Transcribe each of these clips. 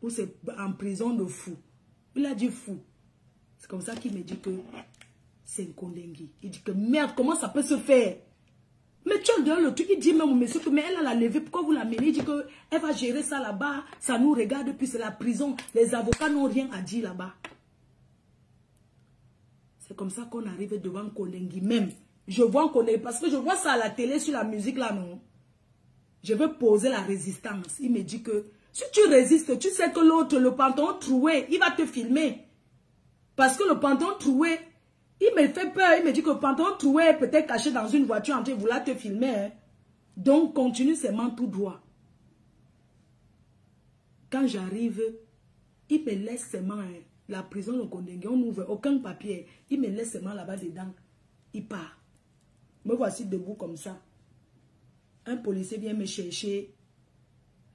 ou c'est en prison de fou. Il a dit fou. C'est comme ça qu'il me dit que c'est un Kondengui. Il dit que merde, comment ça peut se faire? Mais tu as le truc, il dit même au monsieur que mais elle a levé, pourquoi vous l'amenez? Il dit qu'elle va gérer ça là-bas, ça nous regarde, puis c'est la prison. Les avocats n'ont rien à dire là-bas. C'est comme ça qu'on arrive devant Kondengui même. Je vois Kondengui, parce que je vois ça à la télé, sur la musique là, non? Je veux poser la résistance. Il me dit que si tu résistes, tu sais que l'autre, le pantalon troué, il va te filmer. Parce que le pantalon troué, il me fait peur. Il me dit que le pantalon troué est peut-être caché dans une voiture en train de vouloir te filmer. Hein. Donc, continue seulement tout droit. Quand j'arrive, il me laisse seulement la prison de Kondengui. On n'ouvre aucun papier. Il me laisse seulement là-bas dedans. Il part. Me voici debout comme ça. Un policier vient me chercher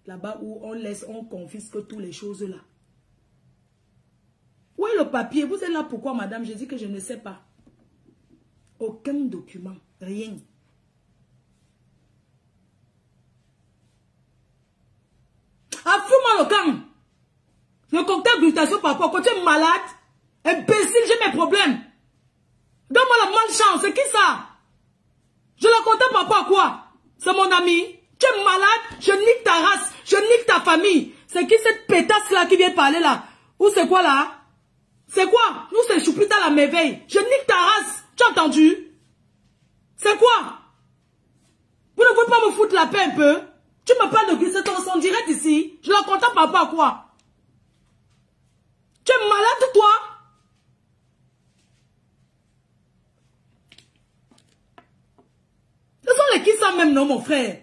là-bas où on confisque toutes les choses là. Où est le papier? Vous êtes là pourquoi, madame? Je dis que je ne sais pas. Aucun document, rien. Ah, fous-moi le camp. Le cocktail glutation par rapport, quand tu es malade, imbécile, j'ai mes problèmes. Donne-moi la malchance, c'est qui ça? Je le contacte par rapport à quoi? C'est mon ami. Tu es malade, je nique ta race, je nique ta famille. C'est qui cette pétasse là qui vient parler là? Ou c'est quoi là? C'est quoi? Nous c'est Choupita la merveille. Je nique ta race. Tu as entendu? C'est quoi? Vous ne pouvez pas me foutre la paix un peu? Tu me parles de glisser ton son direct ici. Je la contacte par rapport à quoi? Tu es malade toi? Ce sont les qui ça même non mon frère?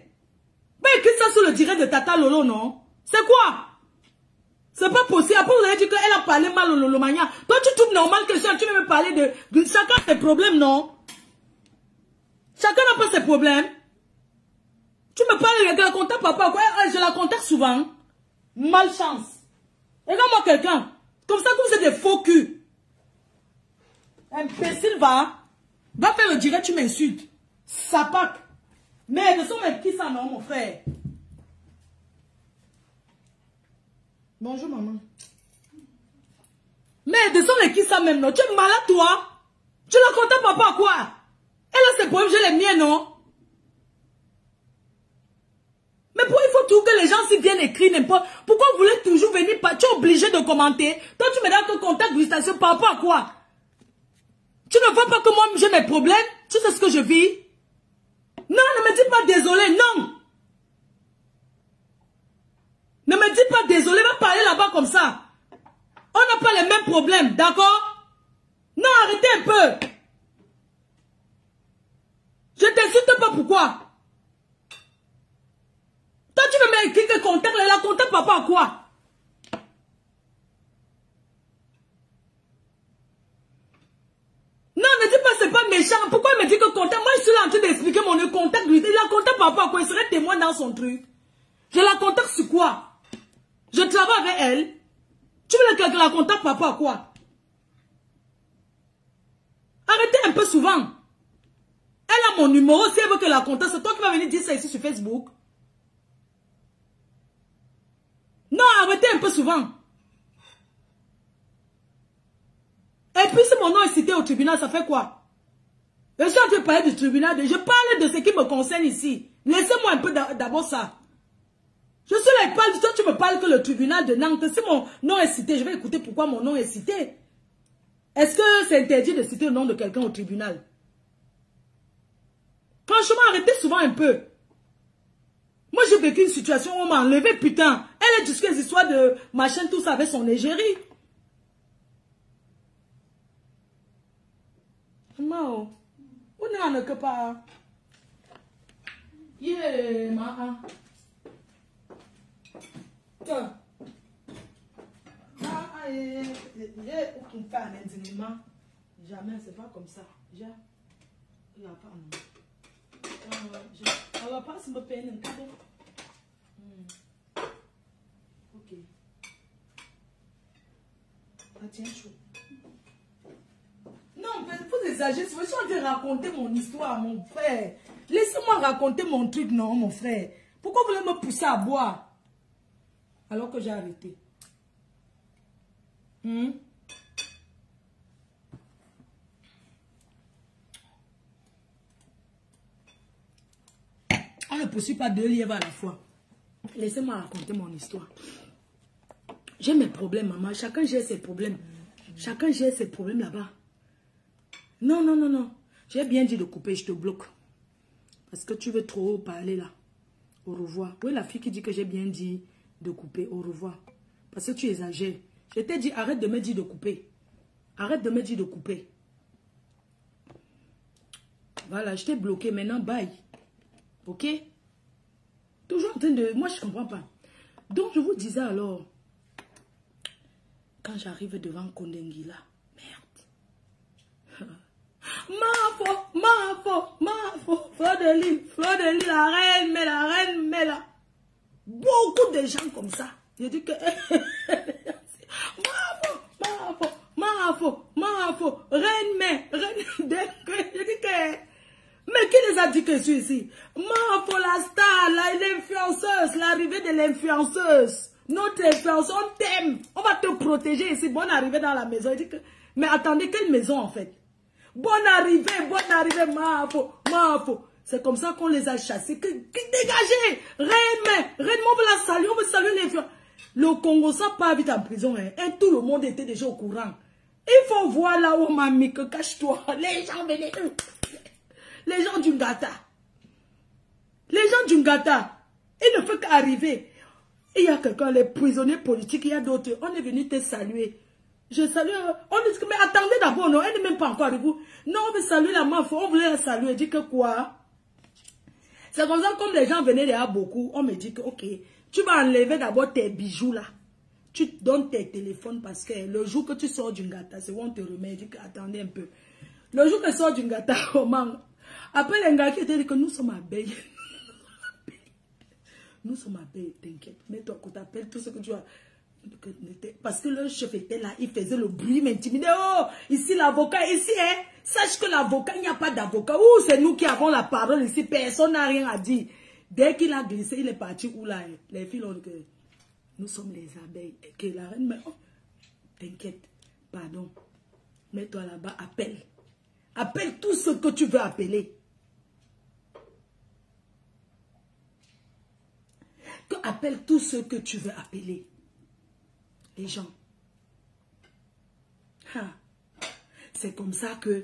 Mais écris ça sur le direct de Tata Lolo non? C'est quoi? C'est pas possible. Après, vous avez dit qu'elle a parlé mal au Lolo Mania. Toi, tu trouves normal que ça, tu veux me parler de chacun ses problèmes, non? Chacun n'a pas ses problèmes. Tu me parles de la contacte papa, quoi? Je la contacte souvent. Malchance. Regarde-moi quelqu'un. Comme ça, que vous êtes des faux culs. Imbécile, va faire le direct, tu m'insultes. Sapac. Mais ne sont même qui ça, non, mon frère? Bonjour, maman. Mais de son les qui ça même, non? Tu es malade, toi? Tu la contactes papa à quoi? Elle a ses problèmes, j'ai les miens, non? Mais pourquoi il faut toujours que les gens si viennent écrire n'importe? Pourquoi vous voulez toujours venir? Tu es obligé de commenter. Toi, tu me donnes ton contact de station par rapport à quoi? Tu ne vois pas que moi, j'ai mes problèmes? Tu sais ce que je vis? Non, ne me dis pas désolé, non! Ne me dis pas désolé, va parler là-bas comme ça. On n'a pas les mêmes problèmes, d'accord? Non, arrêtez un peu. Je t'insulte pas, pourquoi? Toi, tu veux m'écrire que contact, la contact papa à quoi? Non, ne dis pas c'est pas méchant. Pourquoi il me dit que contact? Moi, je suis là en train d'expliquer mon contact. Il la contact papa à quoi? Il serait témoin dans son truc. Je la contacte sur quoi? Je travaille avec elle. Tu veux que la contacte papa à quoi? Arrêtez un peu souvent. Elle a mon numéro. Si elle veut que la contacte, c'est toi qui vas venir dire ça ici sur Facebook. Non, arrêtez un peu souvent. Et puis si mon nom est cité au tribunal, ça fait quoi? Je suis en train de parler du tribunal. Je parle de ce qui me concerne ici. Laissez-moi un peu d'abord ça. Je suis là, toi tu me parles que le tribunal de Nantes, si mon nom est cité, je vais écouter pourquoi mon nom est cité. Est-ce que c'est interdit de citer le nom de quelqu'un au tribunal? Franchement, arrêtez souvent un peu. Moi, j'ai vécu une situation où on m'a enlevé, putain. Elle est jusqu'à les histoires de machin, tout ça avec son égérie. Non. On n'en a que pas. Yeah, maman. Jamais, c'est pas comme ça. Il n'y a pas, non. On va pas se me payer un cadeau. Ok. Ah, tiens, chaud. Non, vous exagérez. Je suis en train de raconter mon histoire, mon frère. Laissez-moi raconter mon truc, non, mon frère. Pourquoi vous voulez me pousser à boire? Alors que j'ai arrêté. On ne poursuit pas 2 lièvres à la fois. Laissez-moi raconter mon histoire. J'ai mes problèmes, maman. Chacun gère ses problèmes. Chacun gère ses problèmes là-bas. Non, non, non, non. J'ai bien dit de couper, je te bloque. Parce que tu veux trop parler là. Au revoir. Oui, la fille qui dit que j'ai bien dit de couper, au revoir. Parce que tu exagères. Je t'ai dit, arrête de me dire de couper. Arrête de me dire de couper. Voilà, je t'ai bloqué. Maintenant, bye. Ok? Toujours en train de... Moi, je ne comprends pas. Donc, je vous disais alors, quand j'arrive devant Kondengila, merde. Mafo, Fleur de Lille, la reine, mais là. Beaucoup de gens comme ça. Je dis que... Mafo, reine, je dis que... Mais qui les a dit que je suis ici? Mafo, la star, l'influenceuse, l'arrivée de l'influenceuse. Notre influenceuse, on t'aime. On va te protéger ici. Bonne arrivée dans la maison. Il dit que... Mais attendez, quelle maison en fait? Bonne arrivée, Mafo. C'est comme ça qu'on les a chassés. Dégagez! Reine, on veut la saluer, on veut saluer l'influenceuse. Le Congo, ça part vite en prison. Hein. Et tout le monde était déjà au courant. Il faut voir là-haut, mamie, que cache-toi. Les gens venaient... Les gens du Ngata. Ils ne font qu'arriver. Il y a quelqu'un, les prisonniers politiques, il y a d'autres. On est venu te saluer. Je salue. On dit que, mais attendez d'abord, non, elle n'est même pas encore avec vous. Non, on veut saluer la Mafo. On voulait la saluer. Elle dit que quoi? C'est comme ça, comme les gens venaient derrière beaucoup, on me dit que, ok, tu vas enlever d'abord tes bijoux là. Tu donnes tes téléphones parce que le jour que tu sors du Ngata, c'est où on te remet. Elle dit que, attendez un peu. Le jour que tu sors du Ngata, comment? Après, les gars qui étaient dit que nous sommes abeilles. Nous sommes abeilles, t'inquiète. Mets-toi qu'on t'appelle tout ce que tu as. Parce que le chef était là, il faisait le bruit, m'intimidait. Oh, ici l'avocat, ici, hein. Sache que l'avocat, il n'y a pas d'avocat. Ouh, c'est nous qui avons la parole ici. Personne n'a rien à dire. Dès qu'il a glissé, il est parti où là? Les filles ont dit que nous sommes les abeilles. Et que la reine, mais oh, t'inquiète, pardon. Mets-toi là-bas, appelle. Appelle tout ce que tu veux appeler. Appelle tout ce que tu veux appeler. Les gens. C'est comme ça que...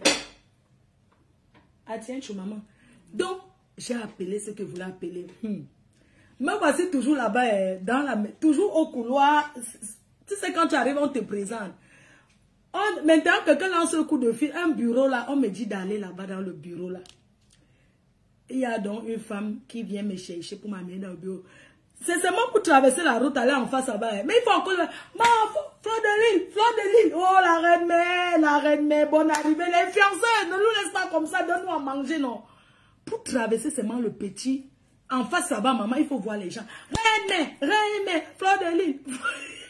Ah tiens, chou maman. Donc, j'ai appelé ce que vous voulez appeler. Me voici toujours là-bas, toujours au couloir. Tu sais, quand tu arrives, on te présente. Maintenant, quelqu'un lance le coup de fil, un bureau là, on me dit d'aller là-bas dans le bureau là. Il y a donc une femme qui vient me chercher pour m'amener dans le bureau. C'est seulement pour traverser la route, aller en face là-bas. Mais il faut encore... Fleur de Lille. Oh, la reine mère, bonne arrivée. Les fiancés, ne nous laisse pas comme ça, donne-nous à manger, non. Pour traverser seulement le petit, en face là-bas, maman, il faut voir les gens. Reine mère, Fleur de Lille.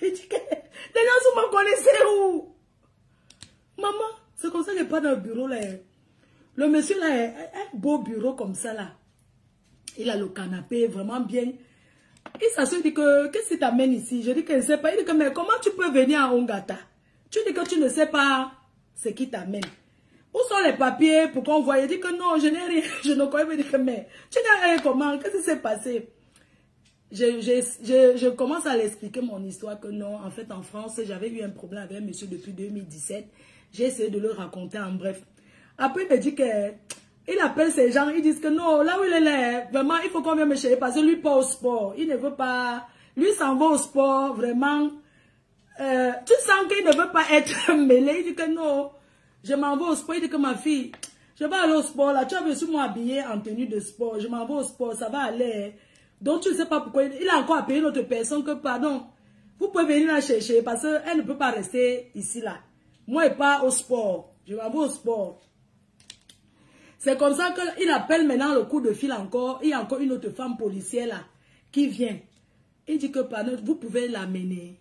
Les gens me connaissaient où? Maman, c'est comme ça que je pas dans le bureau là. Le monsieur là, un beau bureau comme ça là. Il a le canapé vraiment bien. Il s'assoit, il dit que, qu'est-ce qui t'amène ici? Je dis que je ne sais pas. Il dit que, mais comment tu peux venir à Ongata? Tu dis que tu ne sais pas ce qui t'amène. Où sont les papiers pour qu'on voie? Il dit que non, je n'ai rien. Je ne connais pas. Il dit que, mais tu n'as rien comment? Qu'est-ce qui s'est passé? Je commence à l'expliquer mon histoire que non, en fait, en France, j'avais eu un problème avec un monsieur depuis 2017. J'ai essayé de le raconter en bref. Après, il me dit que... Il appelle ces gens, ils disent que non, là où il est là, vraiment, il faut qu'on vienne me chercher parce que lui, pas au sport. Il ne veut pas, lui s'en va au sport, vraiment. Tu sens qu'il ne veut pas être mêlé. Il dit que non, je m'en vais au sport. Il dit que ma fille, je vais aller au sport là. Tu as vu sur moi habillé en tenue de sport. Je m'en vais au sport, ça va aller. Donc tu ne sais pas pourquoi. Il a encore appelé une autre personne que, pardon, vous pouvez venir la chercher parce qu'elle ne peut pas rester ici là. Moi, je pars au sport. Je m'en vais au sport. C'est comme ça qu'il appelle maintenant le coup de fil encore. Il y a encore une autre femme policière là qui vient. Il dit que pardon, vous pouvez l'amener.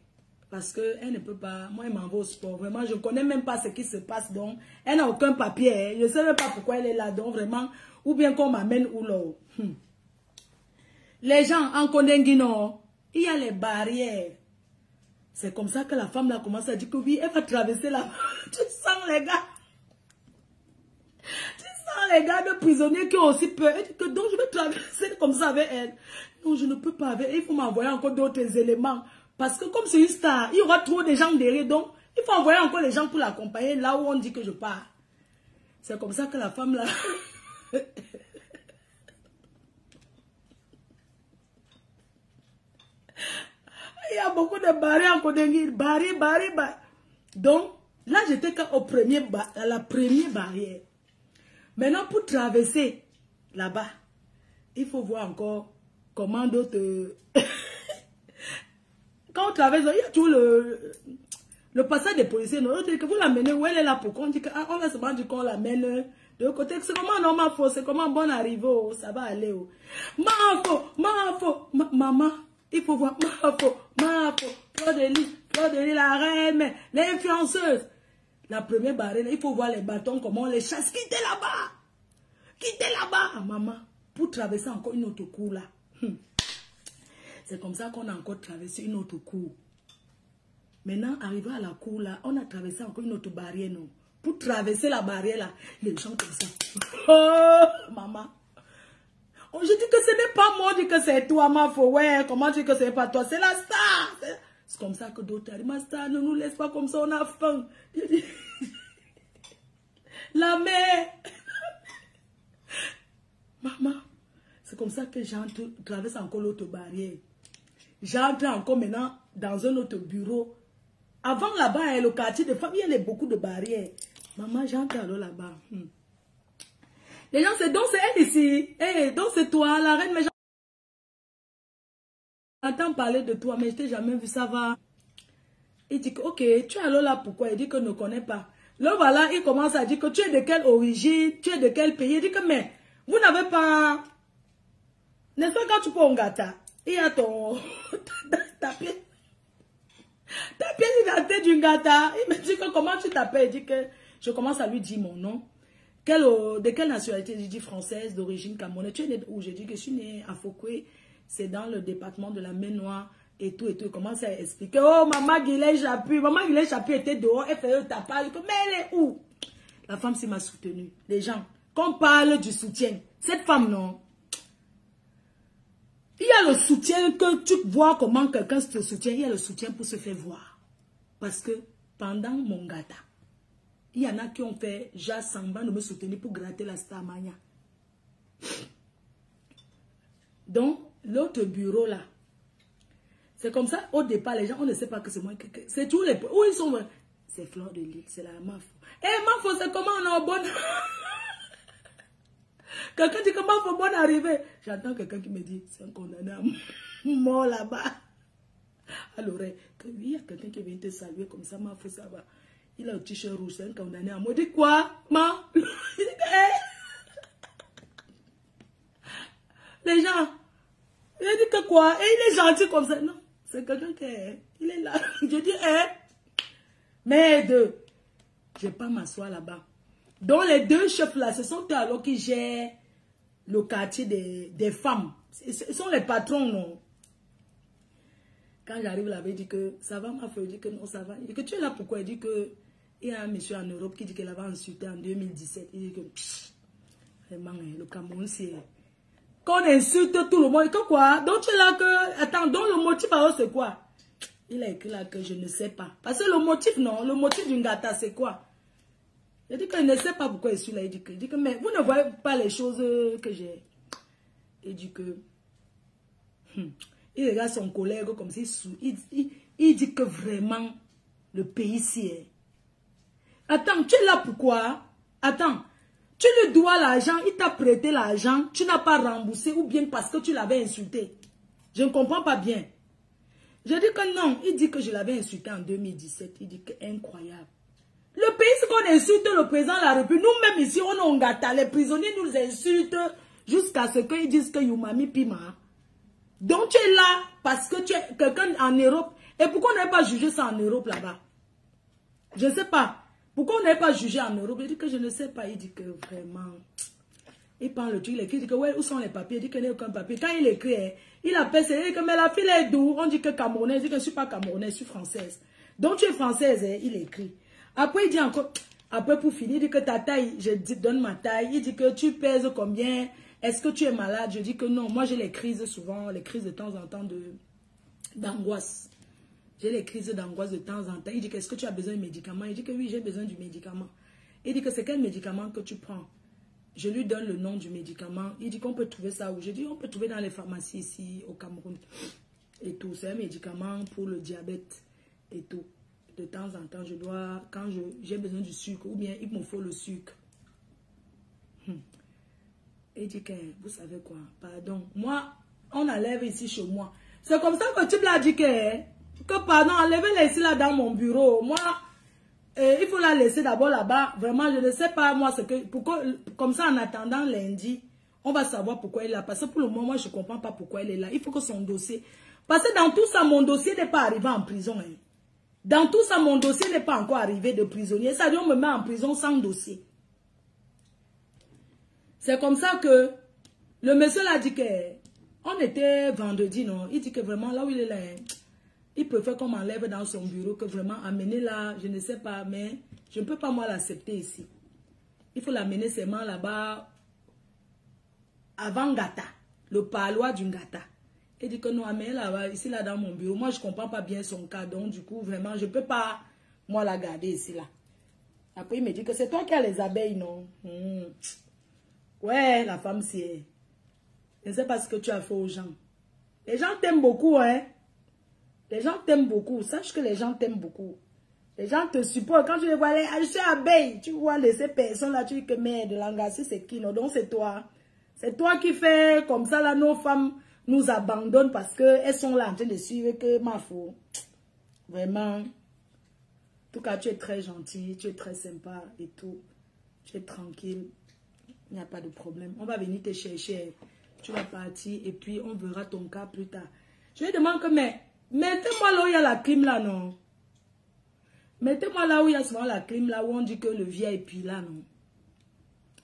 Parce qu'elle ne peut pas. Moi, elle m'en va au sport. Vraiment, je ne connais même pas ce qui se passe. Donc, elle n'a aucun papier. Hein. Je ne sais même pas pourquoi elle est là. Donc, vraiment, ou bien qu'on m'amène où là. Les gens en Kondengino, il y a les barrières. C'est comme ça que la femme là commence à dire que oui, elle va traverser la... Tu sens les gars. Tu sens les gars de prisonniers qui ont aussi peur. Elle dit que donc je vais traverser comme ça avec elle. Non, je ne peux pas avec elle. Il faut m'envoyer encore d'autres éléments. Parce que comme c'est une star, il y aura trop de gens derrière. Donc, il faut envoyer encore les gens pour l'accompagner là où on dit que je pars. C'est comme ça que la femme là... Il y a beaucoup de barrières en Côte d'Ivoire. Barrières. Donc, là, j'étais qu'à la première barrière. Maintenant, pour traverser là-bas, il faut voir encore comment d'autres... Quand on traverse, il y a tout le passage des policiers. On dit que vous l'amenez où elle est là pour qu'on dit qu'on va se dire qu'on l'amène de l'autre côté. C'est comment non, ma faux, c'est comment bon arriver, oh, ça va aller. Oh. Maman, il faut voir ma faux, Fleur de Lys, la reine, l'influenceuse. La première barrière, il faut voir les bâtons, comment on les chasse. Quittez là-bas, maman, pour traverser encore une autre cour là. C'est comme ça qu'on a encore traversé une autre cour. Maintenant, arrivé à la cour là, on a traversé encore une autre barrière, non? Pour traverser la barrière là, les gens comme ça. Oh, maman. Oh, je dis que ce n'est pas moi, je dis que c'est toi, ma faux. Ouais, comment je dis que ce n'est pas toi? C'est la star. C'est comme ça que d'autres disent, ma star, ne nous laisse pas comme ça, on a faim. La mère. Maman, c'est comme ça que j'entre, traverse encore l'autre barrière. J'entre encore maintenant dans un autre bureau. Avant là-bas, le quartier de femmes, il y a beaucoup de barrières. Maman, j'entre alors là-bas. Les gens, c'est donc c'est elle ici. Hey, donc c'est toi, la reine, mais j'entends parler de toi, mais je t'ai jamais vu, ça va. Il dit que, ok, tu es alors là, pourquoi? Il dit que ne connaît pas. Là, voilà, il commence à dire que tu es de quelle origine, tu es de quel pays. Il dit que, mais, vous n'avez pas... N'est-ce pas quand tu prends un gâteau, il y a ton... ta pièce d'identité du gâteau. Il me dit que comment tu t'appelles. Il dit que, je commence à lui dire mon nom. De quelle nationalité? Je dis française, d'origine camerounaise. Tu es né où? Je dis que je suis née à Fokwe. C'est dans le département de la Maine-Noire. Et tout, et tout. Il commence à expliquer. Oh, maman Guillet Chapu. Maman Guillet Chapu était dehors. Elle fait le tapage. Mais elle est où? La femme, c'est m'a soutenue. Les gens, quand on parle du soutien, cette femme, non. Il y a le soutien que tu vois comment quelqu'un te soutient. Il y a le soutien pour se faire voir. Parce que pendant mon gâteau, il y en a qui ont fait déjà semblant de me soutenir pour gratter la Starmania. Donc, l'autre bureau là, c'est comme ça, au départ, les gens, on ne sait pas que c'est moi. C'est tous les... Où ils sont? C'est Fleur de Lys, c'est la Mafo. Eh, Mafo, c'est comment on est en bonne... Quelqu'un dit que Mafo, bonne arrivée. J'entends quelqu'un qui me dit, c'est un condamné à mort là-bas. Alors, il y a quelqu'un qui vient te saluer comme ça, Mafo, ça va. Il a un t-shirt rouge, c'est un condamné à mort. Il dit quoi, ma? Il dit les gens, il dit que quoi? Et il est gentil comme ça. Non, c'est quelqu'un qui est... Il est là. Je dis, merde, je vais pas m'asseoir là-bas. Donc les deux chefs là, ce sont eux alors qui gèrent le quartier des femmes. Ce sont les patrons, non? Quand j'arrive là, il dit que ça va, ma fille, il dit que non, ça va. Il dit que tu es là pourquoi? Il dit que il y a un monsieur en Europe qui dit qu'il avait insulté en 2017. Il dit que vraiment, le Cameroun, c'est... Quand on insulte tout le monde, que quoi? Donc tu es là que... Attends, donc le motif alors c'est quoi? Il a écrit là que je ne sais pas. Parce que le motif, non, le motif d'une gâta, c'est quoi? Il dit qu'il ne sait pas pourquoi je suis là. Il dit que mais vous ne voyez pas les choses que j'ai. Il dit que... il regarde son collègue comme si... Il dit que vraiment, le pays s'y est. Attends, tu es là pourquoi? Attends, tu lui dois l'argent, il t'a prêté l'argent, tu n'as pas remboursé ou bien parce que tu l'avais insulté. Je ne comprends pas bien. Je dis que non, il dit que je l'avais insulté en 2017. Il dit que incroyable. Le pays, c'est qu'on insulte le président de la République. Nous-mêmes ici, on est en gâta. Les prisonniers nous insultent jusqu'à ce qu'ils disent que Youmami Pima. Donc tu es là parce que tu es quelqu'un en Europe. Et pourquoi on n'avait pas jugé ça en Europe là-bas? Je ne sais pas. Pourquoi on n'avait pas jugé en Europe? Il dit que je ne sais pas. Il dit que vraiment... Il prend le truc, il écrit, il dit que ouais, où sont les papiers? Il dit qu'il n'y a aucun papier. Quand il écrit, il appelle, il dit que mais la fille est d'où? On dit que camerounaise, il dit que je ne suis pas camerounaise, je suis française. Donc tu es française, il écrit. Après, il dit encore, après pour finir, il dit que ta taille, je donne ma taille. Il dit que tu pèses combien? Est-ce que tu es malade? Je dis que non. Moi, j'ai les crises souvent, les crises de temps en temps d'angoisse. J'ai les crises d'angoisse de temps en temps. Il dit que est-ce que tu as besoin de médicaments? Il dit que oui, j'ai besoin du médicament. Il dit que c'est quel médicament que tu prends? Je lui donne le nom du médicament. Il dit qu'on peut trouver ça où? Je dis on peut trouver dans les pharmacies ici au Cameroun. Et tout. C'est un médicament pour le diabète et tout. De temps en temps, je dois, quand j'ai besoin du sucre, ou bien il me faut le sucre. Il dit que, vous savez quoi, pardon. Moi, on enlève ici chez moi. C'est comme ça que tu me l'as dit que pardon, enlevez-la ici là dans mon bureau. Moi, il faut la laisser d'abord là-bas. Vraiment, je ne sais pas moi ce que, pourquoi, comme ça en attendant lundi, on va savoir pourquoi elle est là. Parce que pour le moment, moi, je ne comprends pas pourquoi elle est là. Il faut que son dossier, parce que dans tout ça, mon dossier n'est pas arrivé en prison. Hein. Dans tout ça, mon dossier n'est pas encore arrivé de prisonnier. Ça dit, on me met en prison sans dossier. C'est comme ça que le monsieur l'a dit que, on était vendredi, non? Il dit que vraiment, là où il est là, il préfère qu'on m'enlève dans son bureau que vraiment amener là, je ne sais pas, mais je ne peux pas moi l'accepter ici. Il faut l'amener seulement là-bas, avant Ngata, le palois du Ngata. Il dit que non, amenez là-bas, ici là dans mon bureau. Moi, je ne comprends pas bien son cas, donc du coup, vraiment, je ne peux pas, moi, la garder ici là. Après, il me dit que c'est toi qui as les abeilles, non? Ouais, la femme, c'est... Je ne sais pas ce que tu as fait aux gens. Les gens t'aiment beaucoup, hein? Les gens t'aiment beaucoup. Sache que les gens t'aiment beaucoup. Les gens te supportent. Quand tu les vois, je suis abeille. Tu vois ces personnes-là, tu dis que merde, l'engassi, c'est qui? Non, donc c'est toi. C'est toi qui fais comme ça, là, nos femmes nous abandonnent parce qu'elles sont là en train de suivre que ma faute. Vraiment. En tout cas, tu es très gentil, tu es très sympa et tout. Tu es tranquille. Il n'y a pas de problème. On va venir te chercher. Tu vas partir et puis on verra ton cas plus tard. Je lui demande que, mais mettez-moi là où il y a la clim là, non? Mettez-moi là où il y a souvent la clim là, où on dit que le VIP là, non?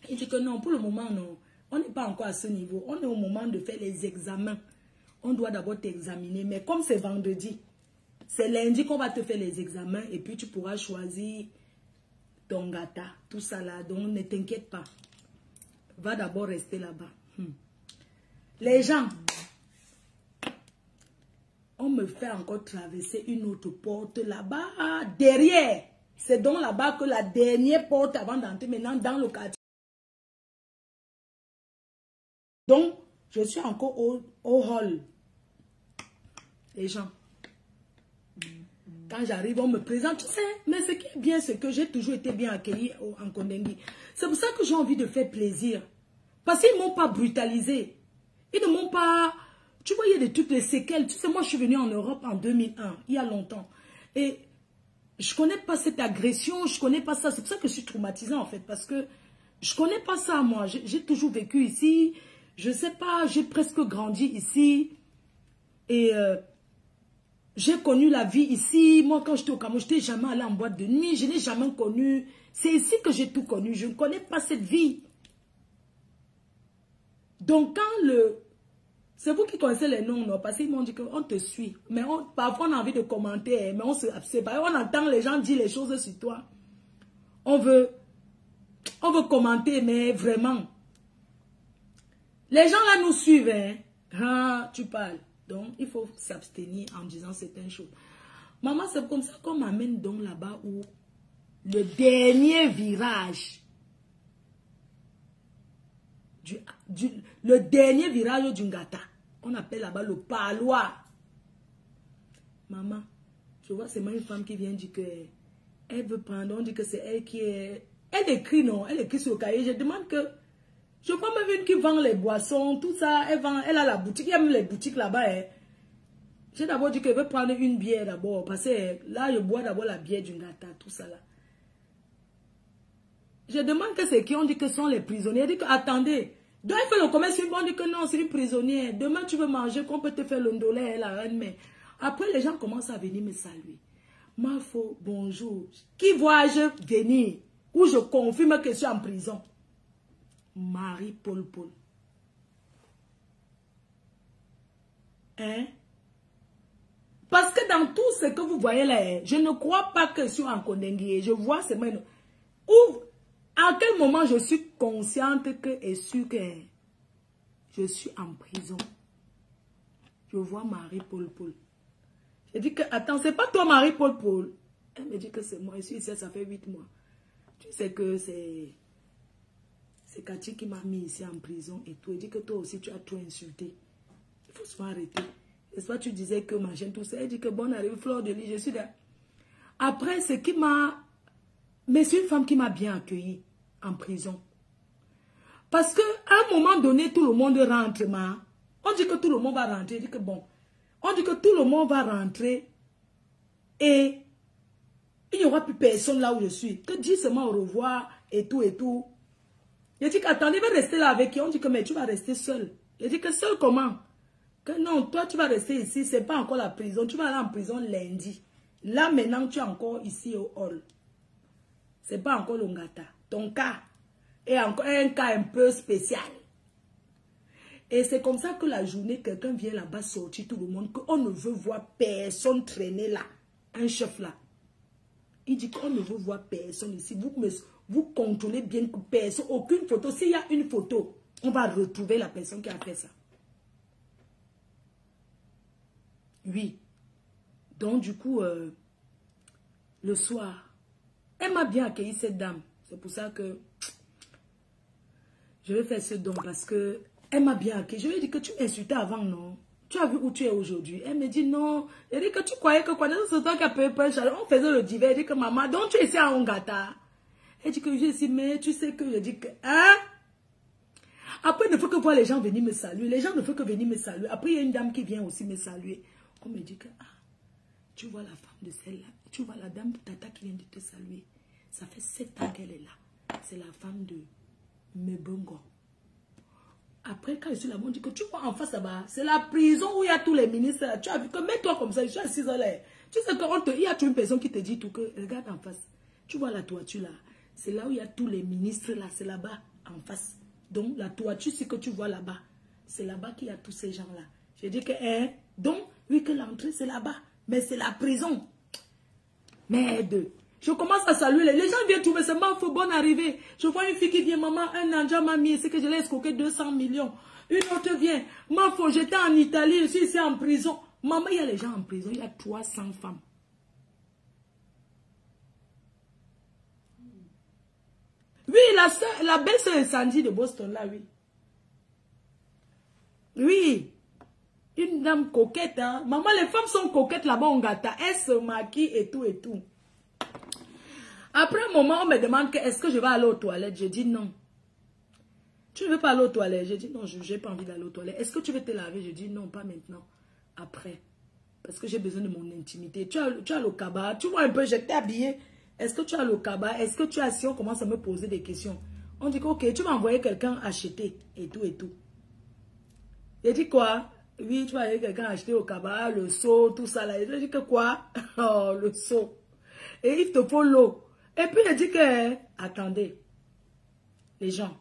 Il dit que non, pour le moment, non. On n'est pas encore à ce niveau. On est au moment de faire les examens. On doit d'abord t'examiner. Mais comme c'est vendredi, c'est lundi qu'on va te faire les examens et puis tu pourras choisir ton gata, tout ça là. Donc ne t'inquiète pas. Va d'abord rester là-bas. Les gens, on me fait encore traverser une autre porte là-bas, derrière. C'est donc là-bas que la dernière porte avant d'entrer maintenant dans le quartier. Donc, je suis encore au hall. Les gens, quand j'arrive, on me présente, tu sais, mais ce qui est bien, c'est que j'ai toujours été bien accueilli en Kondengui. C'est pour ça que j'ai envie de faire plaisir. Parce qu'ils ne m'ont pas brutalisé. Ils ne m'ont pas... Tu vois, il y a des trucs, des séquelles. Tu sais, moi, je suis venue en Europe en 2001, il y a longtemps. Et je ne connais pas cette agression, je ne connais pas ça. C'est pour ça que je suis traumatisée, en fait. Parce que je ne connais pas ça, moi. J'ai toujours vécu ici. Je ne sais pas, j'ai presque grandi ici. Et j'ai connu la vie ici. Moi, quand j'étais au Cameroun, je n'étais jamais allée en boîte de nuit. Je n'ai jamais connu. C'est ici que j'ai tout connu. Je ne connais pas cette vie. Donc, quand le... C'est vous qui connaissez les noms, non? Parce qu'ils m'ont dit qu'on te suit. Mais parfois, on a envie de commenter. Mais on se sépare. On entend les gens dire les choses sur toi. On veut commenter, mais vraiment. Les gens là nous suivent. Hein? Ah, tu parles. Donc, il faut s'abstenir en disant certaines choses. Maman, c'est comme ça qu'on m'amène donc là-bas où le dernier virage... le dernier virage du Ngata, on appelle là-bas le palois. Maman, je vois c'est moi une femme qui vient dire que elle veut prendre, on dit que c'est elle qui est... Elle écrit non, elle écrit sur le cahier. Je demande que... Je vois même une qui vend les boissons, tout ça, elle a la boutique, il y a même les boutiques là-bas. Hein. J'ai d'abord dit qu'elle veut prendre une bière d'abord, parce que là, je bois d'abord la bière du Ngata, tout ça là. Je demande que c'est qui, on dit que ce sont les prisonniers. Elle dit que, attendez, doit faire le commerce, on dit que non, c'est une prisonnière. Demain, tu veux manger, qu'on peut te faire le ndolé, la reine. Mais après, les gens commencent à venir me saluer. Mafo, bonjour. Qui vois-je venir? Où je confirme que je suis en prison. Marie-Paul Paul. Hein? Parce que dans tout ce que vous voyez là, je ne crois pas que je suis en Kondengue. Je vois seulement une... Ou, à quel moment je suis consciente que et sûre que je suis en prison. Je vois Marie-Paul Paul. Je dis que, attends, c'est pas toi Marie-Paul Paul. Elle me dit que c'est moi. Je suis ici, ça fait 8 mois. Tu sais que c'est Cathy qui m'a mis ici en prison et tout. Elle dit que toi aussi tu as tout insulté. Il faut se faire arrêter. N'est-ce pas, tu disais que ma chaîne tout ça. Elle dit que bonne arrivée, fleur de lit, je suis là. Après, ce qui m'a... Mais c'est une femme qui m'a bien accueillie en prison. Parce qu'à un moment donné, tout le monde rentre. On dit que tout le monde va rentrer. On dit que bon. On dit que tout le monde va rentrer. Et il n'y aura plus personne là où je suis. Que dis seulement au revoir et tout et tout. Il dit qu'attendez, il va rester là avec qui. On dit que mais tu vas rester seul. Il dit que seul comment? Que non, toi tu vas rester ici. C'est pas encore la prison. Tu vas aller en prison lundi. Là maintenant tu es encore ici au hall. C'est pas encore l'Ongata. Ton cas est encore un cas un peu spécial. Et c'est comme ça que la journée, quelqu'un vient là-bas sortir tout le monde, qu'on ne veut voir personne traîner là. Un chef là. Il dit qu'on ne veut voir personne ici. Vous contrôlez bien que personne, aucune photo. S'il y a une photo, on va retrouver la personne qui a fait ça. Oui. Donc du coup, le soir, elle m'a bien accueilli cette dame. C'est pour ça que je vais faire ce don parce que elle m'a bien accueilli. Je lui ai dit que tu m'insultais avant, non? Tu as vu où tu es aujourd'hui? Elle me dit non. Elle dit que tu croyais que quand c'est toi qui as payé pour on faisait le divers. Elle dit que maman, donc tu es ici à Ongata. Elle dit que je dis, mais tu sais que je dis que, hein? Après, il ne faut que voir les gens venir me saluer. Les gens ne font que venir me saluer. Après, il y a une dame qui vient aussi me saluer. On me dit que, ah, tu vois la femme de celle-là. Tu vois la dame Tata qui vient de te saluer. Ça fait 7 ans qu'elle est là. C'est la femme de Mebongo. Après, quand je suis là-bas, on dit que tu vois en face là-bas, c'est la prison où il y a tous les ministres. Là. Tu as vu que mets-toi comme ça, je suis assise là. Tu sais qu'il y a une personne qui te dit tout que regarde en face. Tu vois la toiture là. C'est là où il y a tous les ministres là. C'est là-bas en face. Donc la toiture, c'est que tu vois là-bas. C'est là-bas qu'il y a tous ces gens-là. Je dis que, hein, donc, oui que l'entrée c'est là-bas. Mais c'est la prison. Merde. Je commence à saluer. Les gens viennent trouver seulement, il faut bonne arrivée. Je vois une fille qui vient, maman, un Nanja m'a mis, c'est que je l'ai escroqué 200 millions. Une autre vient, maman, j'étais en Italie, je suis ici en prison. Maman, il y a les gens en prison, il y a 300 femmes. Oui, la belle-sœur de Sandy de Boston, là, oui. Oui. Une dame coquette, hein. Maman, les femmes sont coquettes là-bas, on gâte. Elles se maquillent et tout et tout. Après un moment, on me demande est-ce que je vais aller aux toilettes. Je dis non. Tu ne veux pas aller aux toilettes? Je dis non, je n'ai pas envie d'aller aux toilettes. Est-ce que tu veux te laver? Je dis non, pas maintenant. Après. Parce que j'ai besoin de mon intimité. Tu as le cabas. Tu vois un peu, j'étais habillée. Est-ce que tu as le cabas? Est-ce que tu as... Si on commence à me poser des questions. On dit que ok, tu vas envoyer quelqu'un acheter. Et tout et tout. Je dis quoi? Oui, tu vas envoyer quelqu'un acheter au cabas, le seau, tout ça là. Je dis que quoi? Oh, le seau. Et il te faut l'eau. Et puis, il dit que, attendez, les gens,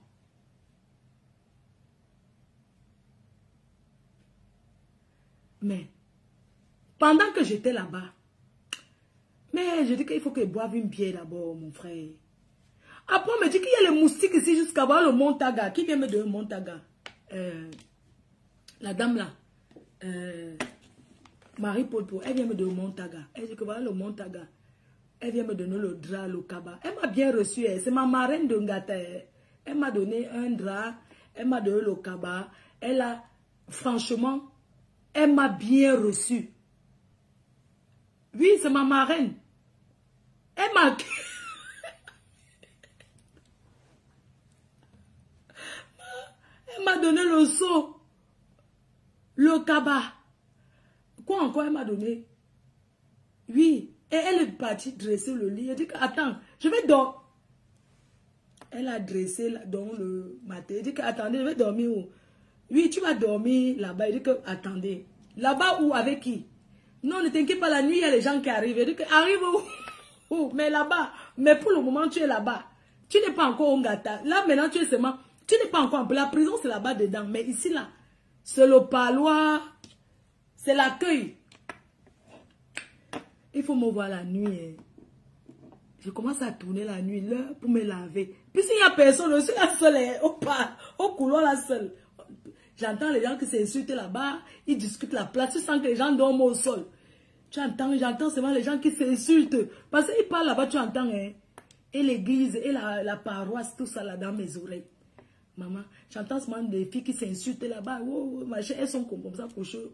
mais, pendant que j'étais là-bas, mais je dis qu'il faut qu'ils boivent une bière d'abord, mon frère. Après, on me dit qu'il y a les moustiques ici jusqu'à voir le Montaga. Qui vient me donner le Montaga? La dame là, Marie-Paul, elle vient me donner le Montaga. Elle dit que voilà le Montaga. Elle vient me donner le drap, le cabas. Elle m'a bien reçu. C'est ma marraine de Ngata. Elle m'a donné un drap. Elle m'a donné le cabas. Elle a, franchement, elle m'a bien reçu. Oui, c'est ma marraine. Elle m'a... Elle m'a donné le seau. Le cabas. Quoi encore elle m'a donné? Oui. Et elle est partie dresser le lit. Elle dit que, attends, je vais dormir. Elle a dressé dans le matin. Elle dit que, attendez, je vais dormir où? Oui, tu vas dormir là-bas. Elle dit que, attendez. Là-bas où? Avec qui? Non, ne t'inquiète pas, la nuit, il y a les gens qui arrivent. Elle dit que, arrive où? Mais là-bas. Mais pour le moment, tu es là-bas. Tu n'es pas encore au Ngata. Là, maintenant, tu es seulement... Tu n'es pas encore en prison. La prison, c'est là-bas dedans. Mais ici, là, c'est le parloir. C'est l'accueil. Il faut me voir la nuit. Je commence à tourner la nuit, l'heure pour me laver. Puis s'il n'y a personne, je suis la seule, au couloir la seule. J'entends les gens qui s'insultent là-bas, ils discutent la place, tu sens que les gens dorment au sol. J'entends seulement les gens qui s'insultent. Parce qu'ils parlent là-bas, tu entends, hein. Et l'église, et la paroisse, tout ça là dans mes oreilles. Maman, j'entends seulement des filles qui s'insultent là-bas. Oh, machin, elles sont comme ça couchées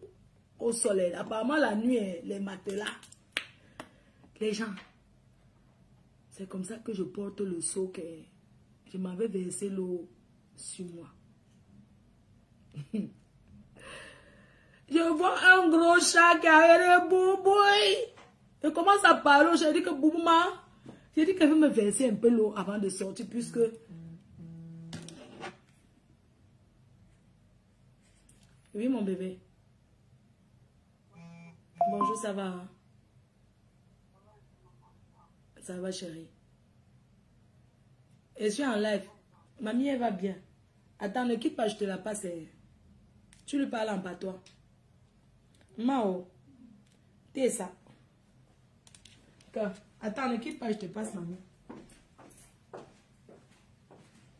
au soleil. Apparemment, la nuit, les matelas. Les gens. C'est comme ça que je porte le seau que je m'avais versé l'eau sur moi. Je vois un gros chat qui a un boubouille. Je commence à parler. J'ai dit que Boubouma, j'ai dit qu'elle veut me verser un peu l'eau avant de sortir puisque... Oui, mon bébé. Bonjour, ça va? Ça va, chérie. Et je suis en live. Mamie, elle va bien. Attends, ne quitte pas, je te la passe. Tu lui parles en patois. Mao. T'es ça. Attends, ne quitte pas, je te passe, mamie.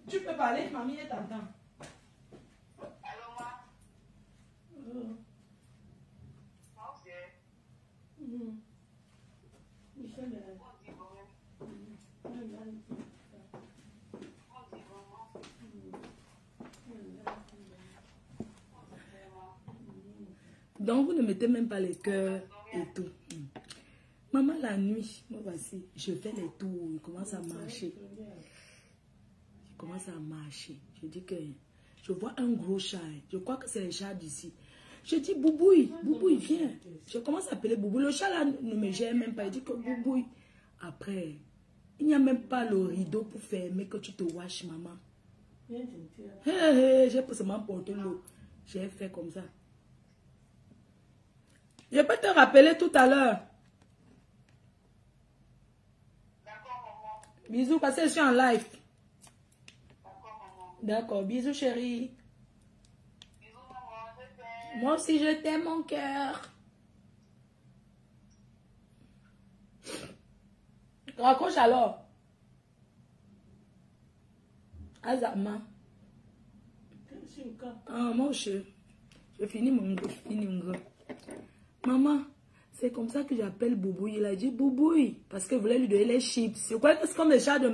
Tu peux parler, mamie, elle t'entend. Allô, moi? Moi aussi. Donc, vous ne mettez même pas les cœurs et tout. Maman, la nuit, moi, voici, je fais les tours, je commence à marcher. Je commence à marcher. Je dis que je vois un gros chat. Je crois que c'est les chats d'ici. Je dis, Boubouille, Boubouille, viens. Je commence à appeler Boubouille. Le chat là ne me gère même pas. Il dit que Boubouille. Après, il n'y a même pas le rideau pour fermer que tu te washes, maman. J'ai seulement porté l'eau. J'ai fait comme ça. Je peux te rappeler tout à l'heure. D'accord, maman. Bisous, parce que je suis en live. D'accord, maman. D'accord, bisous, chérie. Bisous, maman. Je t'aime. Moi aussi, je t'aime, mon cœur. Raccroche alors. Azama. Ah, moi aussi. Je finis mon gros. Maman, c'est comme ça que j'appelle Boubouille. Il a dit Boubouille. Parce que je voulais lui donner les chips. C'est quoi? C'est comme le chat de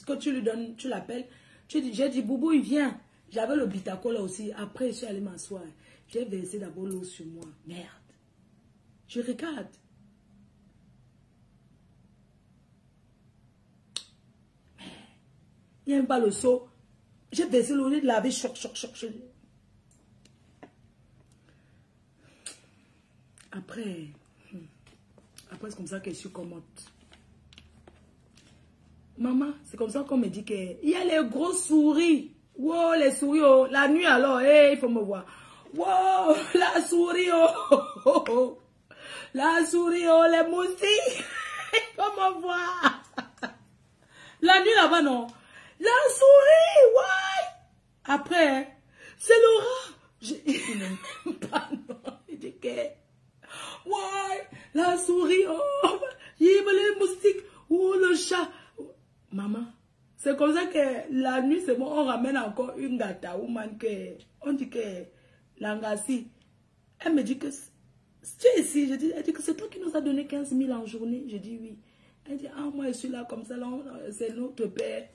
que tu lui donnes, tu l'appelles. J'ai dit Boubouille, viens. J'avais le bitaco là aussi. Après, je suis allée m'asseoir. J'ai versé d'abord l'eau sur moi. Merde. Je regarde. Il n'y a même pas le seau. J'ai versé l'eau de laver. Choc. Après, c'est comme ça que je suis commode. Maman, c'est comme ça qu'on me dit qu'il y a les gros souris. Wow, les souris, oh. La nuit alors, hey, il faut me voir. Wow, la souris, oh. La souris, oh, les moustiques. Il faut me voir. La nuit là-bas, non. La souris, ouais. Après, c'est le rat. Je n'aime pas, non. Il dit que... Ouais, la souris, oh, il y a les moustiques, oh, le chat. Maman, c'est comme ça que la nuit, c'est bon, on ramène encore une gata, on dit que l'angassi. Elle me dit que, tu es ici, elle dit que c'est toi qui nous a donné 15 000 en journée. Je dis oui. Elle dit, ah, moi je suis là comme ça, c'est notre père,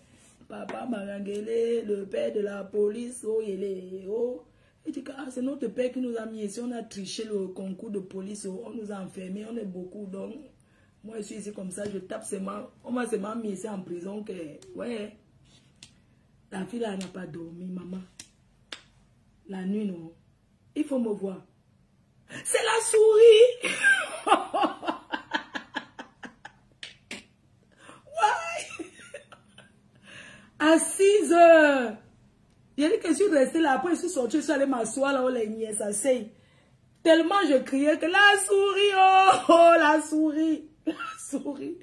papa Marangele, le père de la police, oh, il est, oh. Il dit que ah, c'est notre père qui nous a mis ici, on a triché le concours de police, on nous a enfermés, on est beaucoup, donc moi je suis ici comme ça, je tape seulement, on m'a seulement mis ici en prison que, ouais, la fille là n'a pas dormi, maman, la nuit non, il faut me voir, c'est la souris. Ouais. À 6 heures. J'ai dit que je suis restée là, après je suis sortie, je suis allée m'asseoir là où les nièces s'asseyent. Tellement je criais que la souris, oh, la souris, la souris.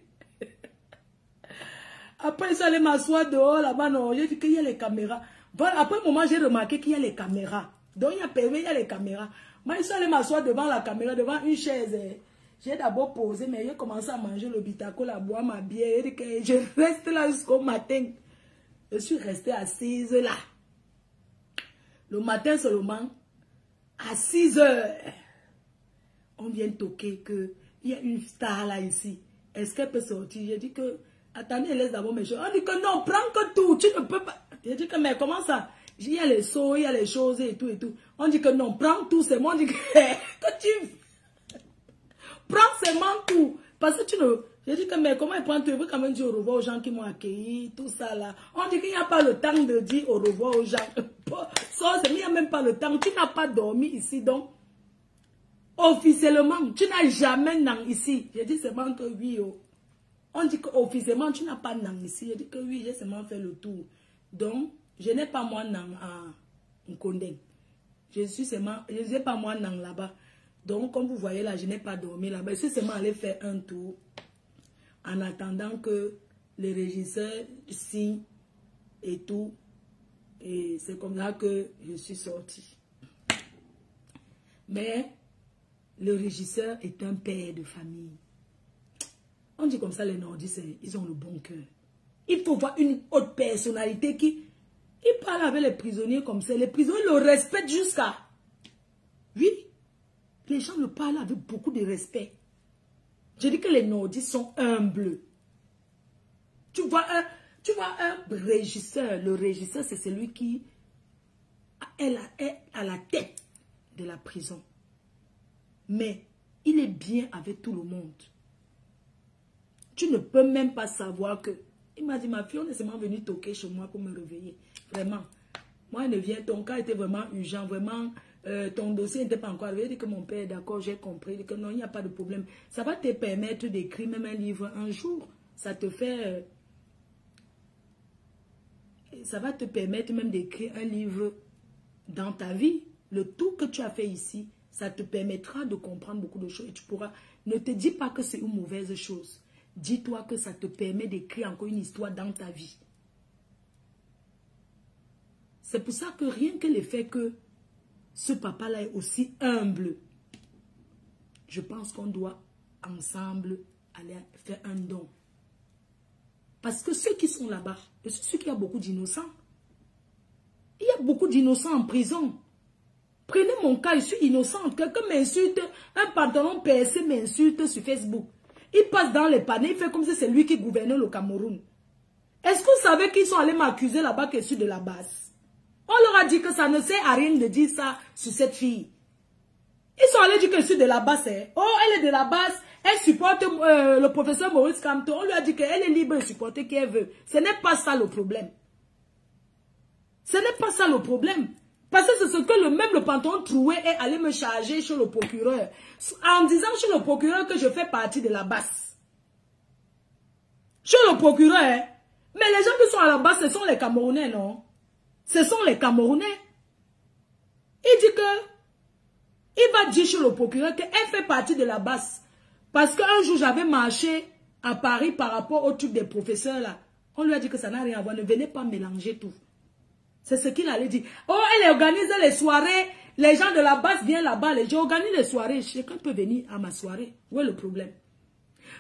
Après je suis allée m'asseoir dehors là-bas, non, j'ai dit qu'il y a les caméras. Voilà, après un moment, j'ai remarqué qu'il y a les caméras. Donc, il y a les caméras. Moi, je suis allée m'asseoir devant la caméra, devant une chaise. J'ai d'abord posé, mais j'ai commencé à manger le bitacol, à boire ma bière. Je reste là jusqu'au matin. Je suis restée assise là. Le matin seulement, à 6 heures, on vient toquer qu'il y a une star là ici. Est-ce qu'elle peut sortir? J'ai dit que, attendez, laisse d'abord mes choses. On dit que non, prends que tout, tu ne peux pas. J'ai dit que, mais comment ça? Il y a les seaux, il y a les choses et tout et tout. On dit que non, prends tout, c'est moi. On dit que, que tu... Prends seulement tout. Parce que tu ne... J'ai dit que, mais comment il prend tout? Il veut quand même dire au revoir aux gens qui m'ont accueilli, tout ça là. On dit qu'il n'y a pas le temps de dire au revoir aux gens. Ça, il n'y a même pas le temps. Tu n'as pas dormi ici, donc... Officiellement, tu n'as jamais nan ici. J'ai dit seulement que oui. Oh. On dit qu'officiellement, tu n'as pas nan ici. J'ai dit que oui, j'ai seulement fait le tour. Donc, je n'ai pas moi nan à Nkondeng. Je n'ai pas moi nan là-bas. Donc, comme vous voyez là, je n'ai pas dormi là-bas. Je suis seulement allé faire un tour en attendant que les régisseurs signent et tout. Et c'est comme ça que je suis sortie. Mais... le régisseur est un père de famille. On dit comme ça, les nordistes, ils ont le bon cœur. Il faut voir une autre personnalité qui... Il parle avec les prisonniers comme ça. Les prisonniers le respectent jusqu'à... Oui, les gens le parlent avec beaucoup de respect. Je dis que les nordistes sont humbles. Tu vois un régisseur. Le régisseur, c'est celui qui est à la tête de la prison. Mais il est bien avec tout le monde. Tu ne peux même pas savoir que... Il m'a dit, ma fille, on est seulement venu toquer chez moi pour me réveiller. Vraiment. Moi, elle ne vient, ton cas était vraiment urgent. Vraiment, ton dossier n'était pas encore arrivé. Il dit que mon père est d'accord, j'ai compris. Il dit que non, il n'y a pas de problème. Ça va te permettre d'écrire même un livre un jour. Ça te fait... ça va te permettre même d'écrire un livre dans ta vie. Le tout que tu as fait ici... ça te permettra de comprendre beaucoup de choses. Et tu pourras... Ne te dis pas que c'est une mauvaise chose. Dis-toi que ça te permet d'écrire encore une histoire dans ta vie. C'est pour ça que rien que le fait que ce papa-là est aussi humble, je pense qu'on doit ensemble aller faire un don. Parce que ceux qui sont là-bas, ceux qui ont beaucoup d'innocents, il y a beaucoup d'innocents en prison. Prenez mon cas, je suis innocente. Quelqu'un m'insulte, un pantalon percé m'insulte sur Facebook. Il passe dans les panneaux, il fait comme si c'est lui qui gouvernait le Cameroun. Est-ce que vous savez qu'ils sont allés m'accuser là-bas que je suis de la basse? On leur a dit que ça ne sert à rien de dire ça sur cette fille. Ils sont allés dire que je suis de la basse. Hein. Oh, elle est de la basse, elle supporte le professeur Maurice Kamto. On lui a dit qu'elle est libre de supporter qui elle veut. Ce n'est pas ça le problème. Ce n'est pas ça le problème. Parce que c'est ce que même le pantalon troué est allé me charger chez le procureur. En disant chez le procureur que je fais partie de la basse. Chez le procureur, hein? Mais les gens qui sont à la basse, ce sont les Camerounais, non? Ce sont les Camerounais. Il dit que, il va dire chez le procureur qu'elle fait partie de la basse. Parce qu'un jour, j'avais marché à Paris par rapport au truc des professeurs là. On lui a dit que ça n'a rien à voir. Ne venez pas mélanger tout. C'est ce qu'il allait dire. Oh, elle organise les soirées. Les gens de la base viennent là-bas. J'organise les soirées. Chacun peut venir à ma soirée. Où est le problème?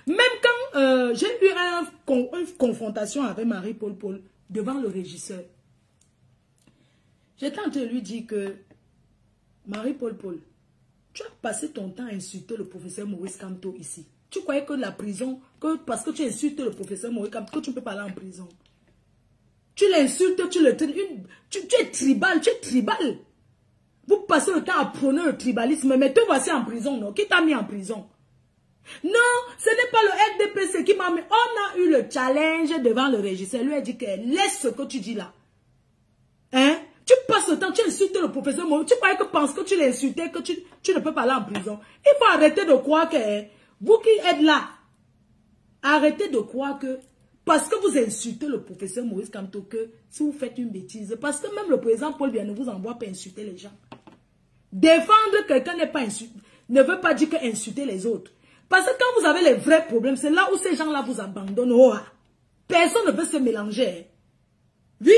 Même quand j'ai eu une confrontation avec Marie-Paul devant le régisseur. J'étais en train de lui dire que Marie-Paul, tu as passé ton temps à insulter le professeur Maurice Kamto ici. Tu croyais que la prison, que parce que tu insultes le professeur Maurice Kamto, que tu ne peux pas aller en prison. Tu l'insultes, tu le traînes. Tu es tribal, tu es tribal. Vous passez le temps à prôner le tribalisme, mais te voici en prison, non? Qui t'a mis en prison? Non, ce n'est pas le RDPC qui m'a mis. On a eu le challenge devant le régisseur. Lui a dit que laisse ce que tu dis là. Hein? Tu passes le temps, tu insultes le professeur. Tu croyais que parce que tu l'insultais, que tu ne peux pas aller en prison. Il faut arrêter de croire que vous qui êtes là, arrêtez de croire que parce que vous insultez le professeur Maurice Kamto, que si vous faites une bêtise, parce que même le président Paul Biya ne vous envoie pas insulter les gens. Défendre quelqu'un ne veut pas dire que insulter les autres. Parce que quand vous avez les vrais problèmes, c'est là où ces gens-là vous abandonnent. Oh, personne ne veut se mélanger. Oui.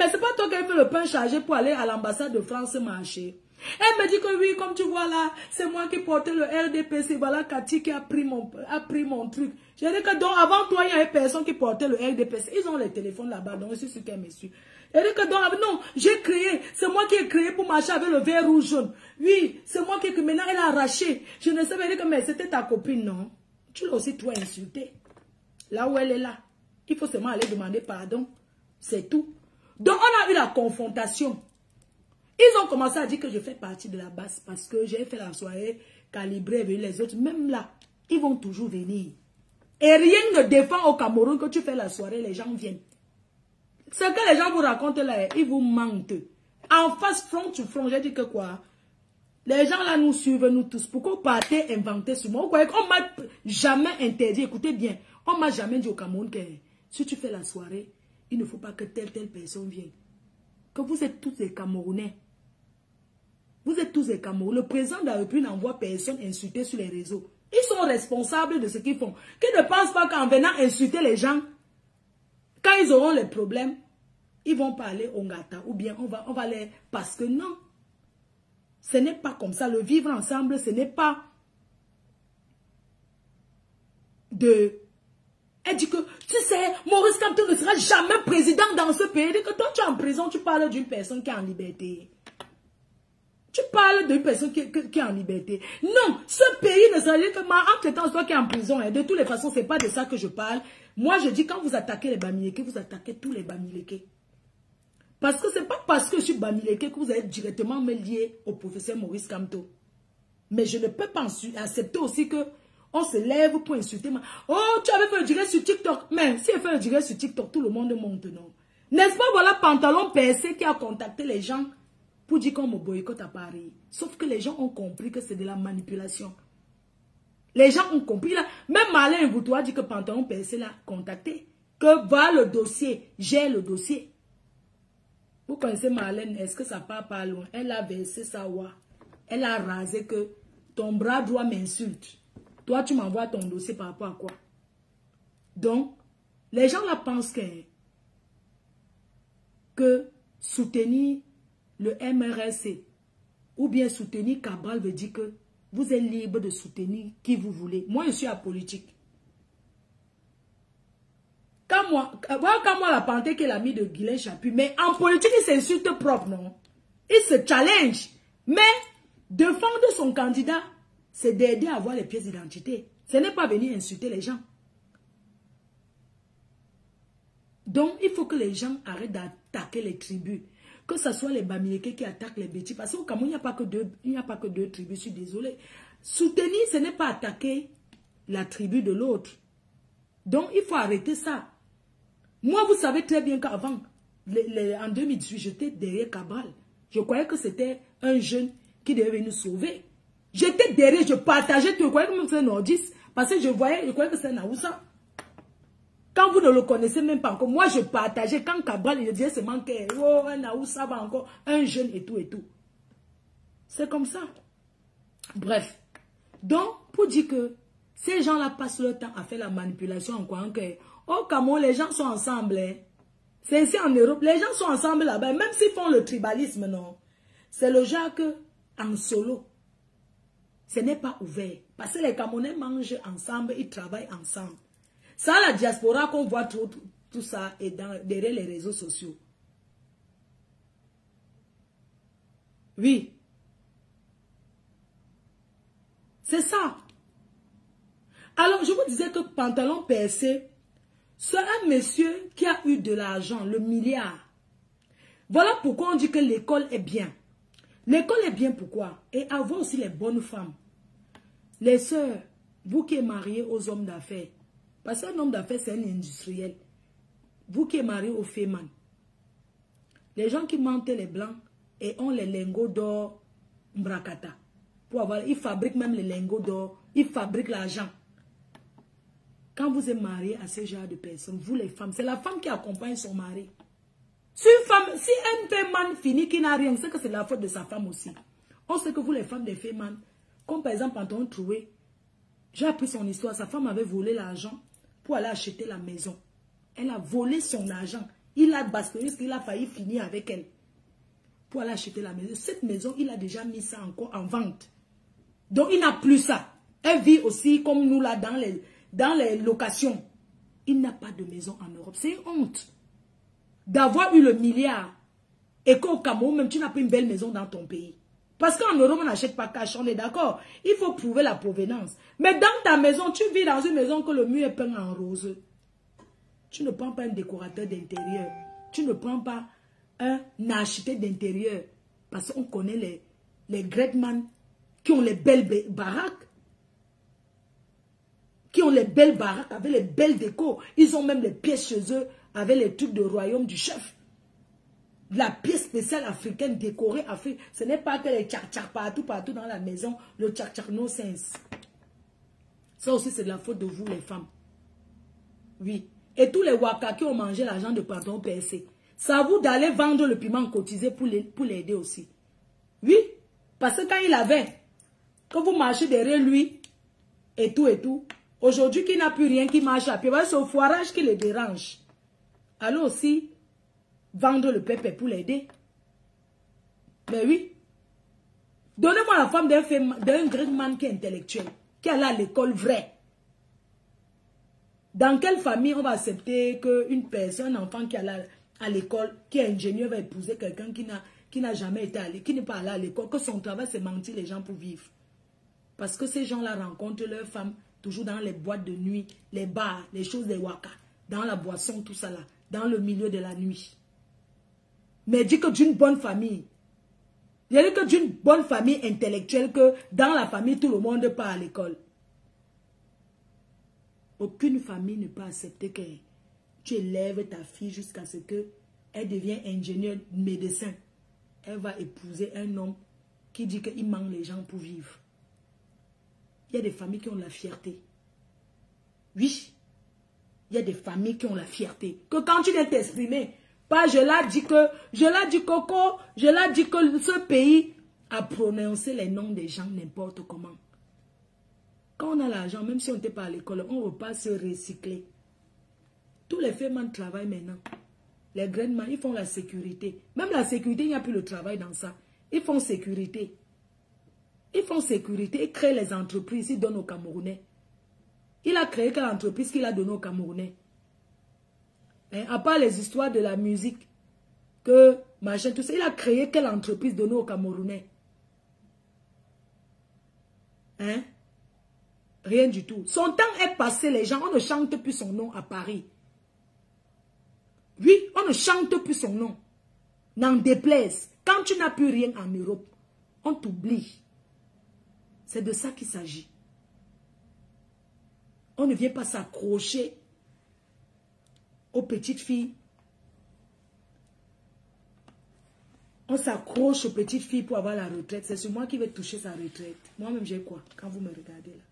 mais c'est pas toi qui as fait le pain chargé pour aller à l'ambassade de France marcher. Elle me dit que oui, comme tu vois là, c'est moi qui portais le RDPC. Voilà Cathy qui a pris mon truc. J'ai dit que donc avant toi, il y avait personne qui portait le RDPC. Ils ont les téléphones là-bas, donc je suis sûr qu'elle me suit. J'ai dit que donc, non, j'ai créé, c'est moi qui ai créé pour marcher avec le vert rouge jaune. Oui, c'est moi qui ai créé. Maintenant, elle a arraché. Je ne savais pas, mais c'était ta copine, non? Tu l'as aussi, toi, insulté. Là où elle est là. Il faut seulement aller demander pardon. C'est tout. Donc, on a eu la confrontation. Ils ont commencé à dire que je fais partie de la base parce que j'ai fait la soirée calibrée avec les autres. Même là, ils vont toujours venir. Et rien ne défend au Cameroun que tu fais la soirée, les gens viennent. Ce que les gens vous racontent là, ils vous mentent. En face, front to front, j'ai dit que quoi? Les gens là nous suivent, nous tous. Pourquoi vous partez inventer sur moi? Vous voyez qu'on m'a jamais interdit, écoutez bien, on m'a jamais dit au Cameroun que si tu fais la soirée, il ne faut pas que telle personne vienne. Que vous êtes tous des Camerounais. Vous êtes tous des Camerounais. Le président de la République n'envoie personne insulter sur les réseaux. Ils sont responsables de ce qu'ils font. Qu'ils ne pensent pas qu'en venant insulter les gens, quand ils auront les problèmes, ils vont parler au Ngata ou bien on va les... Parce que non, ce n'est pas comme ça. Le vivre ensemble, ce n'est pas de... Elle dit que, tu sais, Maurice Kamto ne sera jamais président dans ce pays. Elle dit que toi, tu es en prison, tu parles d'une personne qui est en liberté. Tu parles d'une personne qui est en liberté. Non, ce pays ne sera que entre-temps, toi qui es en prison. Hein, de toutes les façons, ce n'est pas de ça que je parle. Moi, je dis, quand vous attaquez les Bamileke, vous attaquez tous les Bamileke. Parce que ce n'est pas parce que je suis Bamileke que vous allez directement me lier au professeur Maurice Kamto. Mais je ne peux pas accepter aussi que on se lève pour insulter. Oh, tu avais fait le direct sur TikTok. Mais si elle fait le direct sur TikTok, tout le monde monte, non? N'est-ce pas, voilà, Pantalon percé qui a contacté les gens pour dire qu'on me boycotte à Paris. Sauf que les gens ont compris que c'est de la manipulation. Les gens ont compris là. Même Marlène Boutoua dit que Pantalon percé l'a contacté. Que voilà le dossier. J'ai le dossier. Vous connaissez Marlène, est-ce que ça part pas loin? Elle a versé sa voix. Elle a rasé que ton bras droit m'insulte. Toi, tu m'envoies ton dossier par rapport à quoi? Donc, les gens là pensent que soutenir le MRSC ou bien soutenir Cabral veut dire que vous êtes libre de soutenir qui vous voulez. Moi, je suis apolitique. Quand moi la panthère qui est l'ami de Guylaine Chapuis, mais en politique, il s'insulte propre, non? Il se challenge. Mais défendre son candidat, c'est d'aider à avoir les pièces d'identité. Ce n'est pas venir insulter les gens. Donc, il faut que les gens arrêtent d'attaquer les tribus. Que ce soit les Bamileke qui attaquent les Bétis. Parce qu'au Cameroun, il n'y a pas que deux tribus, je suis désolé. Soutenir, ce n'est pas attaquer la tribu de l'autre. Donc, il faut arrêter ça. Moi, vous savez très bien qu'avant, en 2018, j'étais derrière Cabral. Je croyais que c'était un jeune qui devait nous sauver. J'étais derrière, je partageais tout. Je croyais que c'était un nordiste. Parce que je croyais que c'était un Naoussa. Quand vous ne le connaissez même pas encore, moi je partageais. Quand Cabral, il disait seulement que oh, un Naoussa va encore, un jeune et tout et tout. C'est comme ça. Bref. Donc, pour dire que ces gens-là passent leur temps à faire la manipulation en croyant que au Cameroun, les gens sont ensemble. Hein. C'est ici en Europe, les gens sont ensemble là-bas. Même s'ils font le tribalisme, non. C'est le genre que en solo, ce n'est pas ouvert. Parce que les Camerounais mangent ensemble, ils travaillent ensemble. Ça, la diaspora qu'on voit tout ça est derrière les réseaux sociaux. Oui. C'est ça. Alors, je vous disais que Pantalon percé, c'est un monsieur qui a eu de l'argent, le milliard. Voilà pourquoi on dit que l'école est bien. L'école est bien pourquoi? Et avoir aussi les bonnes femmes. Les sœurs, vous qui êtes mariés aux hommes d'affaires, parce qu'un homme d'affaires, c'est un industriel. Vous qui êtes mariés aux fémans, les gens qui mentent les blancs et ont les lingots d'or mbrakata. Pour avoir, ils fabriquent même les lingots d'or, ils fabriquent l'argent. Quand vous êtes marié à ce genre de personnes, vous les femmes, c'est la femme qui accompagne son mari. Si une femme, si un féman finit qui n'a rien, c'est que c'est la faute de sa femme aussi. On sait que vous les femmes des fémans, comme par exemple Antoine Troué, j'ai appris son histoire, sa femme avait volé l'argent pour aller acheter la maison. Elle a volé son argent. Il a bastonné parce qu'il a failli finir avec elle. Pour aller acheter la maison. Cette maison, il a déjà mis ça encore en vente. Donc, il n'a plus ça. Elle vit aussi comme nous là dans les locations. Il n'a pas de maison en Europe. C'est une honte d'avoir eu le milliard et qu'au Cameroun, même tu n'as pas une belle maison dans ton pays. Parce qu'en Europe, on n'achète pas cash, on est d'accord. Il faut prouver la provenance. Mais dans ta maison, tu vis dans une maison que le mur est peint en rose. Tu ne prends pas un décorateur d'intérieur. Tu ne prends pas un architecte d'intérieur. Parce qu'on connaît les great men qui ont les belles baraques. Qui ont les belles baraques avec les belles décos. Ils ont même les pièces chez eux avec les trucs de royaume du chef. La pièce spéciale africaine décorée Afrique. Ce n'est pas que les tchak-tchak partout dans la maison. Le tchak-tchak no sense. Ça aussi c'est de la faute de vous les femmes. Oui. Et tous les waka qui ont mangé l'argent de pantalon percé. C'est à vous d'aller vendre le piment cotisé pour l'aider aussi. Oui. Parce que quand il avait, quand vous marchez derrière lui, et tout, aujourd'hui qu'il n'a plus rien qui marche à pied, c'est au foirage qui les dérange. Alors aussi, vendre le pépé pour l'aider. Mais oui. Donnez-moi la femme d'un grand man qui est intellectuel, qui est allé à l'école vraie. Dans quelle famille on va accepter qu'une personne, un enfant qui est allé à l'école, qui est ingénieur, va épouser quelqu'un qui n'a jamais été allé, qui n'est pas allé à l'école, que son travail c'est mentir les gens pour vivre. Parce que ces gens-là rencontrent leurs femmes toujours dans les boîtes de nuit, les bars, les choses des waka, dans la boisson, tout ça là, dans le milieu de la nuit. Mais dit que d'une bonne famille, il y a dit que d'une bonne famille intellectuelle, que dans la famille, tout le monde part à l'école. Aucune famille ne peut accepter que tu élèves ta fille jusqu'à ce qu'elle devienne ingénieure, médecin. Elle va épouser un homme qui dit qu'il manque les gens pour vivre. Il y a des familles qui ont la fierté. Oui. Il y a des familles qui ont la fierté. Que quand tu viens t'exprimer, pas je l'ai dit Coco, je l'ai dit que ce pays a prononcé les noms des gens n'importe comment. Quand on a l'argent, même si on n'était pas à l'école, on ne veut pas se recycler. Tous les femmes travaillent maintenant. Les grands ils font la sécurité. Même la sécurité, il n'y a plus le travail dans ça. Ils font sécurité. Ils font sécurité, ils créent les entreprises, ils donnent aux Camerounais. Il a créé quelle entreprise qu'il a donnée aux Camerounais? Hein, à part les histoires de la musique, que machin, tout ça, il a créé quelle entreprise donnée aux Camerounais? Hein? Rien du tout. Son temps est passé, les gens, on ne chante plus son nom à Paris. Oui, on ne chante plus son nom. N'en déplaise. Quand tu n'as plus rien en Europe, on t'oublie. C'est de ça qu'il s'agit. On ne vient pas s'accrocher aux petites filles. On s'accroche aux petites filles pour avoir la retraite. C'est sur moi qui vais toucher sa retraite. Moi-même, j'ai quoi quand vous me regardez là?